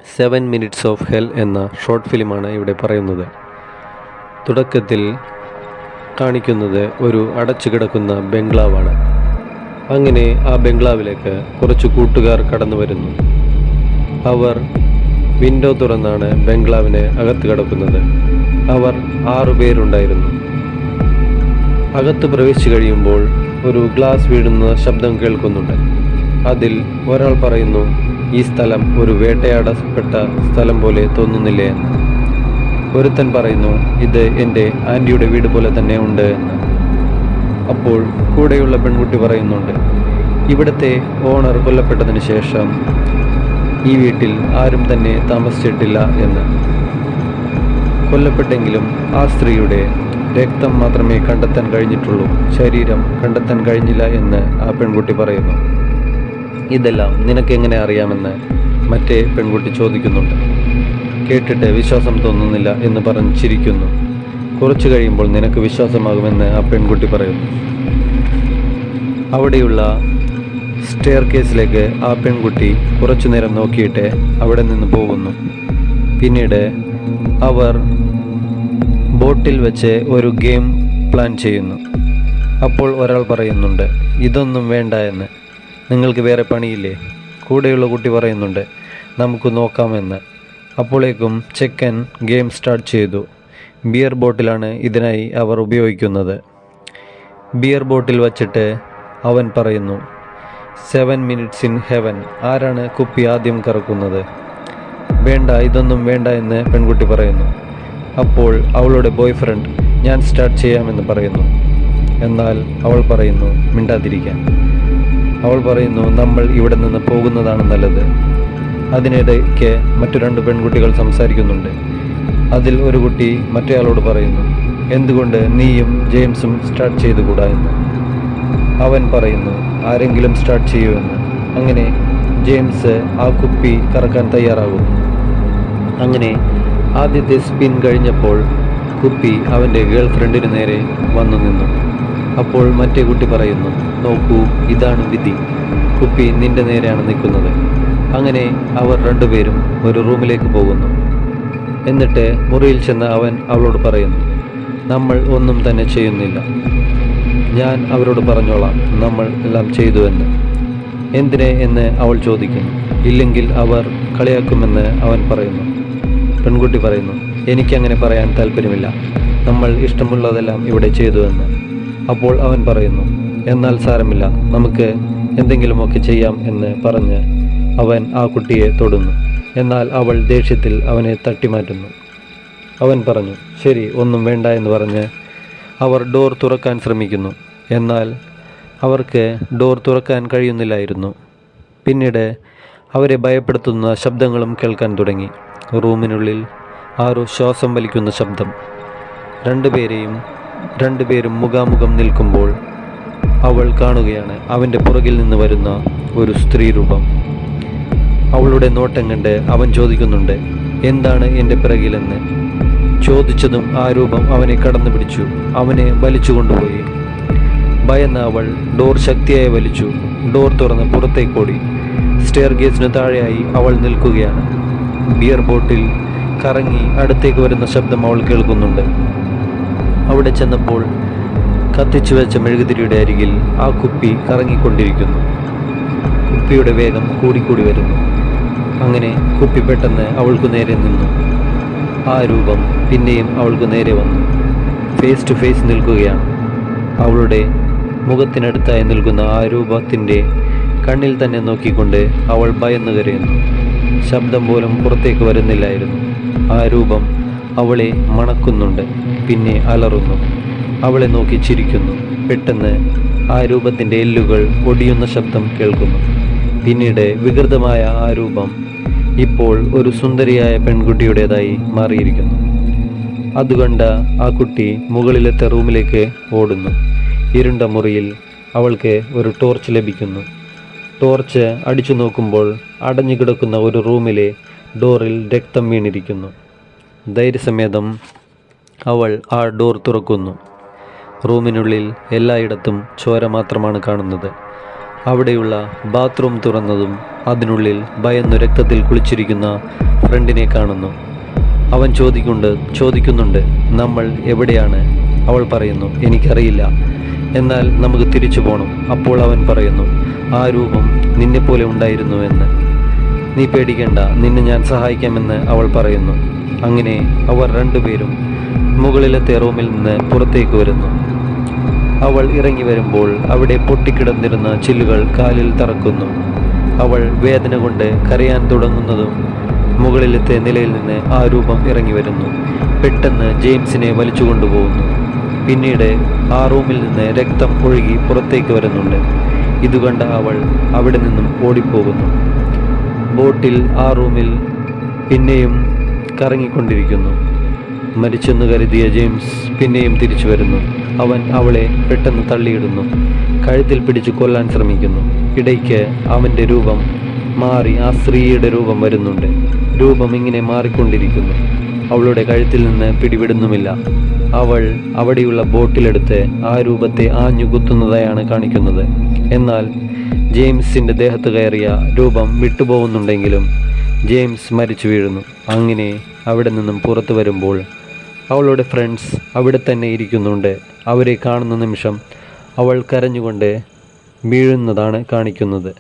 7 minutes of hell എന്ന short ഫിലിമാണ് ഇവിടെ പറയുന്നത്. തുടക്കത്തിൽ കാണിക്കുന്നത് ഒരു അടച്ചു കിടക്കുന്ന ബംഗ്ലാവാണ്. അങ്ങനെ ആ ബംഗ്ലാവിലേക്ക് കുറച്ച് കൂട്ടുകാർ കടന്നു വരുന്നു. അവർ വിൻഡോ തുറന്നാണ് ബംഗ്ലാവിന് അകത്ത് കിടക്കുന്നത്. അവർ 6 പേരുണ്ടായിരുന്നു. അകത്ത് പ്രവേശിച്ചു കഴിയുമ്പോൾ ഒരു ഗ്ലാസ് വീഴുന്ന ശബ്ദം കേൾക്കുന്നുണ്ട്. അതിൽ ഒരാൾ പറയുന്നു, ഈ സ്ഥലം ഒരു വേട്ടയാടപ്പെട്ട സ്ഥലം പോലെ തോന്നുന്നില്ലേ എന്ന്. ഒരുത്തൻ പറയുന്നു, ഇത് എൻ്റെ ആൻറ്റിയുടെ വീട് പോലെ തന്നെ ഉണ്ട് എന്ന്. അപ്പോൾ കൂടെയുള്ള പെൺകുട്ടി പറയുന്നുണ്ട്, ഇവിടുത്തെ ഓണർ കൊല്ലപ്പെട്ടതിന് ശേഷം ഈ വീട്ടിൽ ആരും തന്നെ താമസിച്ചിട്ടില്ല എന്ന്. കൊല്ലപ്പെട്ടെങ്കിലും ആ സ്ത്രീയുടെ രക്തം മാത്രമേ കണ്ടെത്താൻ കഴിഞ്ഞിട്ടുള്ളൂ, ശരീരം കണ്ടെത്താൻ കഴിഞ്ഞില്ല എന്ന് ആ പെൺകുട്ടി പറയുന്നു. ഇതെല്ലാം നിനക്കെങ്ങനെ അറിയാമെന്ന് മറ്റേ പെൺകുട്ടി ചോദിക്കുന്നുണ്ട്. കേട്ടിട്ട് വിശ്വാസം തോന്നുന്നില്ല എന്ന് പറഞ്ഞ് ചിരിക്കുന്നു. കുറച്ചു കഴിയുമ്പോൾ നിനക്ക് വിശ്വാസമാകുമെന്ന് ആ പെൺകുട്ടി പറയുന്നു. അവിടെയുള്ള സ്റ്റെയർ കേസിലേക്ക് ആ പെൺകുട്ടി കുറച്ചു നേരം നോക്കിയിട്ട് അവിടെ നിന്ന് പോകുന്നു. പിന്നീട് അവർ ബോട്ടിൽ വെച്ച് ഒരു ഗെയിം പ്ലാൻ ചെയ്യുന്നു. അപ്പോൾ ഒരാൾ പറയുന്നുണ്ട്, ഇതൊന്നും വേണ്ട എന്ന്, നിങ്ങൾക്ക് വേറെ പണിയില്ലേ? കൂടെയുള്ള കുട്ടി പറയുന്നുണ്ട്, നമുക്ക് നോക്കാമെന്ന്. അപ്പോഴേക്കും ചെക്കൻ ഗെയിം സ്റ്റാർട്ട് ചെയ്തു. ബിയർ ബോട്ടിലാണ് ഇതിനായി അവർ ഉപയോഗിക്കുന്നത്. ബിയർ ബോട്ടിൽ വച്ചിട്ട് അവൻ പറയുന്നു, 7 മിനിറ്റ്സ് ഇൻ ഹെവൻ. ആരാണ് കുപ്പി ആദ്യം കറക്കുന്നത്? വേണ്ട, ഇതൊന്നും വേണ്ട എന്ന് പെൺകുട്ടി പറയുന്നു. അപ്പോൾ അവളുടെ ബോയ് ഫ്രണ്ട്, ഞാൻ സ്റ്റാർട്ട് ചെയ്യാമെന്ന് പറയുന്നു. എന്നാൽ അവൾ പറയുന്നു മിണ്ടാതിരിക്കാൻ. അവൾ പറയുന്നു, നമ്മൾ ഇവിടെ നിന്ന് പോകുന്നതാണ് നല്ലത്. അതിനിടയ്ക്ക് മറ്റു 2 പെൺകുട്ടികൾ സംസാരിക്കുന്നുണ്ട്. അതിൽ ഒരു കുട്ടി മറ്റേയാളോട് പറയുന്നു, എന്തുകൊണ്ട് നീയും ജെയിംസും സ്റ്റാർട്ട് ചെയ്തുകൂടാ എന്ന്. അവൻ പറയുന്നു, ആരെങ്കിലും സ്റ്റാർട്ട് ചെയ്യുമെന്ന്. അങ്ങനെ ജെയിംസ് ആ കുപ്പി കറക്കാൻ തയ്യാറാകുന്നു. അങ്ങനെ ആദ്യത്തെ സ്പിൻ കഴിഞ്ഞപ്പോൾ കുപ്പി അവൻ്റെ ഗേൾ ഫ്രണ്ടിന് നേരെ വന്നു നിന്നു. അപ്പോൾ മറ്റേ കുട്ടി പറയുന്നു, നോക്കൂ, ഇതാണ് വിധി, കുപ്പി നിന്റെ നേരെയാണ് നിൽക്കുന്നത്. അങ്ങനെ അവർ 2 പേരും ഒരു റൂമിലേക്ക് പോകുന്നു. എന്നിട്ട് മുറിയിൽ ചെന്ന് അവൻ അവളോട് പറയുന്നു, നമ്മൾ ഒന്നും തന്നെ ചെയ്യുന്നില്ല, ഞാൻ അവരോട് പറഞ്ഞോളാം നമ്മൾ എല്ലാം ചെയ്തു എന്ന്. എന്തിനെ എന്ന് അവൾ ചോദിക്കുന്നു. ഇല്ലെങ്കിൽ അവർ കളിയാക്കുമെന്ന് അവൻ പറയുന്നു. പെൺകുട്ടി പറയുന്നു, എനിക്കങ്ങനെ പറയാൻ താല്പര്യമില്ല, നമ്മൾ ഇഷ്ടമുള്ളതെല്ലാം ഇവിടെ ചെയ്തു എന്ന്. അപ്പോൾ അവൻ പറയുന്നു, എന്നാൽ സാരമില്ല, നമുക്ക് എന്തെങ്കിലുമൊക്കെ ചെയ്യാം എന്ന് പറഞ്ഞ് അവൻ ആ കുട്ടിയെ തൊടുന്നു. എന്നാൽ അവൾ ദേഷ്യത്തിൽ അവനെ തട്ടിമാറ്റുന്നു. അവൻ പറഞ്ഞു, ശരി, ഒന്നും വേണ്ട എന്ന് പറഞ്ഞ് അവർ ഡോർ തുറക്കാൻ ശ്രമിക്കുന്നു. എന്നാൽ അവർക്ക് ഡോർ തുറക്കാൻ കഴിയുന്നില്ലായിരുന്നു. പിന്നീട് അവരെ ഭയപ്പെടുത്തുന്ന ശബ്ദങ്ങളും കേൾക്കാൻ തുടങ്ങി. റൂമിനുള്ളിൽ ആരോ ശ്വാസം വലിക്കുന്ന ശബ്ദം. 2 പേരും മുഖാമുഖം നിൽക്കുമ്പോൾ അവൾ കാണുകയാണ് അവൻ്റെ പുറകിൽ നിന്ന് വരുന്ന ഒരു സ്ത്രീ രൂപം. അവളുടെ നോട്ടം കണ്ട് അവൻ ചോദിക്കുന്നുണ്ട്, എന്താണ് എൻ്റെ പിറകിലെന്ന്. ചോദിച്ചതും ആ രൂപം അവനെ കടന്നു പിടിച്ചു, അവനെ വലിച്ചു കൊണ്ടുപോയി. ഭയന്ന അവൾ ഡോർ ശക്തിയായി വലിച്ചു. ഡോർ തുറന്ന് പുറത്തേക്കോടി. സ്റ്റെയർ ഗേസിന് താഴെയായി അവൾ നിൽക്കുകയാണ്. ബിയർ ബോട്ടിൽ കറങ്ങി അടുത്തേക്ക് വരുന്ന ശബ്ദം അവൾ കേൾക്കുന്നുണ്ട്. അവിടെ ചെന്നപ്പോൾ കത്തിച്ചു വെച്ച മെഴുകുതിരിയുടെ അരികിൽ ആ കുപ്പി കറങ്ങിക്കൊണ്ടിരിക്കുന്നു. കുപ്പിയുടെ വേഗം കൂടിക്കൂടി വരുന്നു. അങ്ങനെ കുപ്പി പെട്ടെന്ന് അവൾക്ക് നേരെ നിന്നു. ആ രൂപം പിന്നെയും അവൾക്ക് നേരെ വന്നു. ഫേസ് ടു ഫേസ് നിൽക്കുകയാണ്. അവളുടെ മുഖത്തിനടുത്തായി നിൽക്കുന്ന ആ രൂപത്തിൻ്റെ കണ്ണിൽ തന്നെ നോക്കിക്കൊണ്ട് അവൾ ഭയന്നു കരയുന്നു. ശബ്ദം പോലും പുറത്തേക്ക് വരുന്നില്ലായിരുന്നു. ആ രൂപം അവളെ മണക്കുന്നുണ്ട്, പിന്നെ അലറുന്നു. അവളെ നോക്കി ചിരിക്കുന്നു. പെട്ടെന്ന് ആ രൂപത്തിൻ്റെ എല്ലുകൾ ഒടിയുന്ന ശബ്ദം കേൾക്കുന്നു. പിന്നീട് വികൃതമായ ആ രൂപം ഇപ്പോൾ ഒരു സുന്ദരിയായ പെൺകുട്ടിയുടേതായി മാറിയിരിക്കുന്നു. അതുകണ്ട ആ കുട്ടി മുകളിലത്തെ റൂമിലേക്ക് ഓടുന്നു. ഇരുണ്ട മുറിയിൽ അവൾക്ക് ഒരു ടോർച്ച് ലഭിക്കുന്നു. ടോർച്ച് അടിച്ചു നോക്കുമ്പോൾ അടഞ്ഞു കിടക്കുന്ന ഒരു റൂമിലെ ഡോറിൽ രക്തം വീണിരിക്കുന്നു. ധൈര്യസമേതം അവൾ ആ ഡോർ തുറക്കുന്നു. റൂമിനുള്ളിൽ എല്ലായിടത്തും ചോര മാത്രമാണ് കാണുന്നത്. അവിടെയുള്ള ബാത്റൂം തുറന്നതും അതിനുള്ളിൽ ഭയന്നു രക്തത്തിൽ കുളിച്ചിരിക്കുന്ന ഫ്രണ്ടിനെ കാണുന്നു. അവൻ ചോദിക്കുന്നുണ്ട്, നമ്മൾ എവിടെയാണ്? അവൾ പറയുന്നു, എനിക്കറിയില്ല, എന്നാൽ നമുക്ക് തിരിച്ചു പോകണം. അപ്പോൾ അവൻ പറയുന്നു, ആ രൂപം നിന്നെപ്പോലെ ഉണ്ടായിരുന്നു എന്ന്. നീ പേടിക്കേണ്ട, നിന്നെ ഞാൻ സഹായിക്കാമെന്ന് അവൾ പറയുന്നു. അങ്ങനെ അവർ രണ്ടുപേരും മുകളിലത്തെ റൂമിൽ നിന്ന് പുറത്തേക്ക് വരുന്നു. അവൾ ഇറങ്ങി വരുമ്പോൾ അവിടെ പൊട്ടിക്കിടന്നിരുന്ന ചില്ലുകൾ കാലിൽ തറക്കുന്നു. അവൾ വേദന കൊണ്ട് കരയാൻ തുടങ്ങുന്നതും മുകളിലത്തെ നിലയിൽ നിന്ന് ആ രൂപം ഇറങ്ങി വരുന്നു. പെട്ടെന്ന് ജെയിംസിനെ വലിച്ചു കൊണ്ടുപോകുന്നു. പിന്നീട് ആ റൂമിൽ നിന്ന് രക്തം ഒഴുകി പുറത്തേക്ക് വരുന്നുണ്ട്. ഇതുകണ്ട അവൾ അവിടെ നിന്നും ഓടിപ്പോകുന്നു. ബോട്ടിൽ ആ റൂമിൽ പിന്നെയും കറങ്ങിക്കൊണ്ടിരിക്കുന്നു. മരിച്ചെന്ന് കരുതിയ ജെയിംസ് പിന്നെയും തിരിച്ചു വരുന്നു. അവൻ അവളെ പെട്ടെന്ന് തള്ളിയിടുന്നു. കഴുത്തിൽ പിടിച്ച് കൊല്ലാൻ ശ്രമിക്കുന്നു. ഇടയ്ക്ക് അവൻ്റെ രൂപം മാറി ആ സ്ത്രീയുടെ രൂപം വരുന്നുണ്ട്. രൂപം ഇങ്ങനെ മാറിക്കൊണ്ടിരിക്കുന്നു. അവളുടെ കഴുത്തിൽ നിന്ന് പിടിവിടുന്നുമില്ല. അവൾ അവിടെയുള്ള ബോട്ടിലെടുത്ത് ആ രൂപത്തെ ആഞ്ഞു കുത്തുന്നതായാണ് കാണിക്കുന്നത്. എന്നാൽ ജെയിംസിൻ്റെ ദേഹത്ത് കയറിയ രൂപം വിട്ടുപോകുന്നുണ്ടെങ്കിലും ജെയിംസ് മരിച്ചു വീഴുന്നു. അങ്ങനെ അവിടെ നിന്നും പുറത്തു വരുമ്പോൾ അവളുടെ ഫ്രണ്ട്സ് അവിടെ തന്നെ ഇരിക്കുന്നുണ്ട്. അവരെ കാണുന്ന നിമിഷം അവൾ കരഞ്ഞുകൊണ്ട് വീഴുന്നതാണ് കാണിക്കുന്നത്.